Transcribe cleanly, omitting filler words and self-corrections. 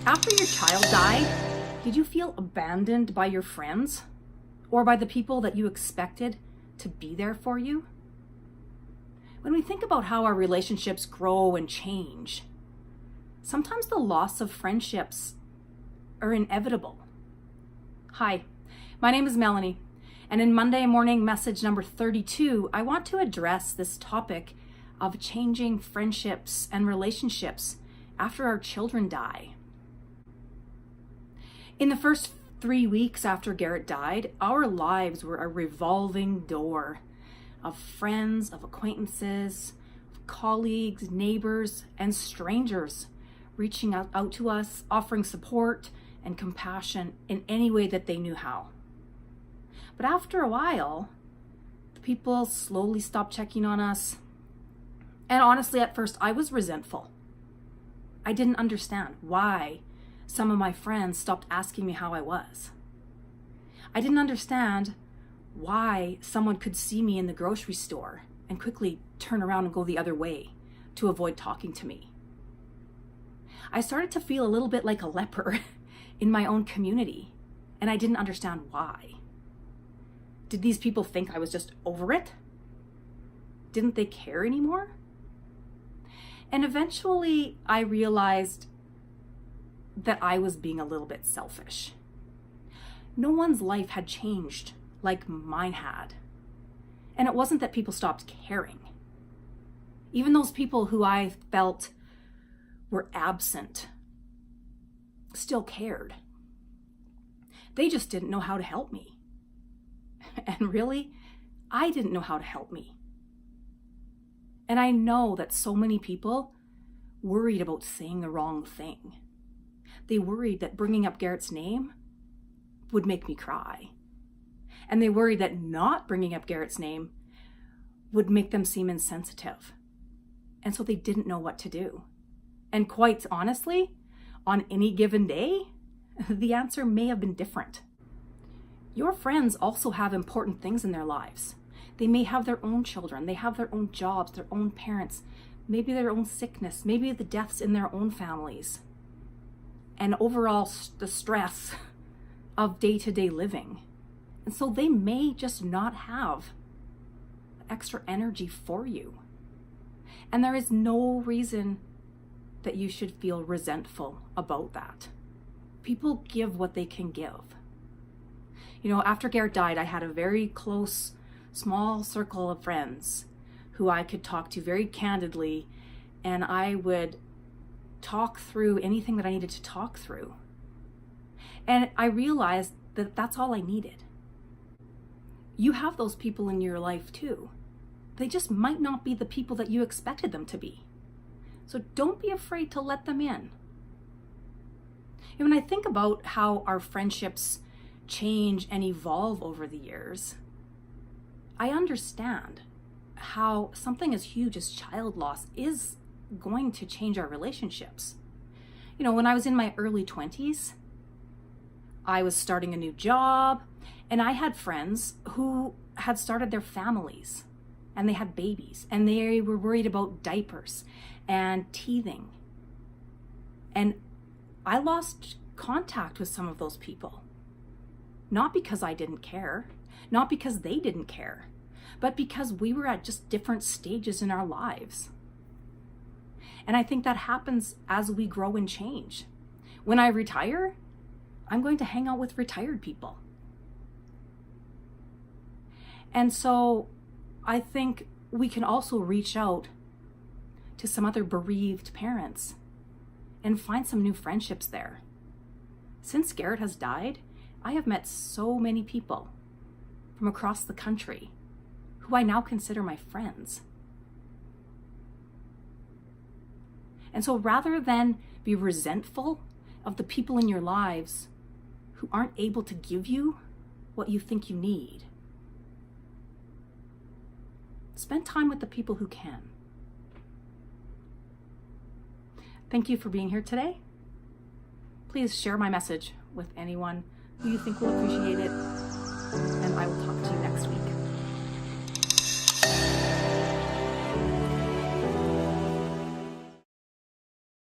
After your child died, did you feel abandoned by your friends or by the people that you expected to be there for you? When we think about how our relationships grow and change, sometimes the loss of friendships are inevitable. Hi, my name is Melanie, and in Monday morning message number 32, I want to address this topic of changing friendships and relationships after our children die. In the first 3 weeks after Garrett died, our lives were a revolving door of friends, of acquaintances, of colleagues, neighbors, and strangers reaching out to us, offering support and compassion in any way that they knew how. But after a while, the people slowly stopped checking on us. And honestly, at first, I was resentful. I didn't understand why some of my friends stopped asking me how I was. I didn't understand why someone could see me in the grocery store and quickly turn around and go the other way to avoid talking to me. I started to feel a little bit like a leper in my own community, and I didn't understand why. Did these people think I was just over it? Didn't they care anymore? And eventually I realized that I was being a little bit selfish. No one's life had changed like mine had. And it wasn't that people stopped caring. Even those people who I felt were absent still cared. They just didn't know how to help me. And really, I didn't know how to help me. And I know that so many people worried about saying the wrong thing. They worried that bringing up Garrett's name would make me cry. And they worried that not bringing up Garrett's name would make them seem insensitive. And so they didn't know what to do. And quite honestly, on any given day, the answer may have been different. Your friends also have important things in their lives. They may have their own children, they have their own jobs, their own parents, maybe their own sickness, maybe the deaths in their own families, and overall the stress of day-to-day living. And so they may just not have extra energy for you. And there is no reason that you should feel resentful about that. People give what they can give. You know, after Garrett died, I had a very close, small circle of friends who I could talk to very candidly, and I would talk through anything that I needed to talk through. And I realized that that's all I needed. You have those people in your life too. They just might not be the people that you expected them to be. So don't be afraid to let them in. And when I think about how our friendships change and evolve over the years, I understand how something as huge as child loss is going to change our relationships. You know, when I was in my early 20s, I was starting a new job, and I had friends who had started their families, and they had babies, and they were worried about diapers and teething. And I lost contact with some of those people. Not because I didn't care, not because they didn't care, but because we were at just different stages in our lives. And I think that happens as we grow and change. When I retire, I'm going to hang out with retired people. And so I think we can also reach out to some other bereaved parents and find some new friendships there. Since Garrett has died, I have met so many people from across the country who I now consider my friends. And so rather than be resentful of the people in your lives who aren't able to give you what you think you need, spend time with the people who can. Thank you for being here today. Please share my message with anyone who you think will appreciate it, and I will talk to you next week.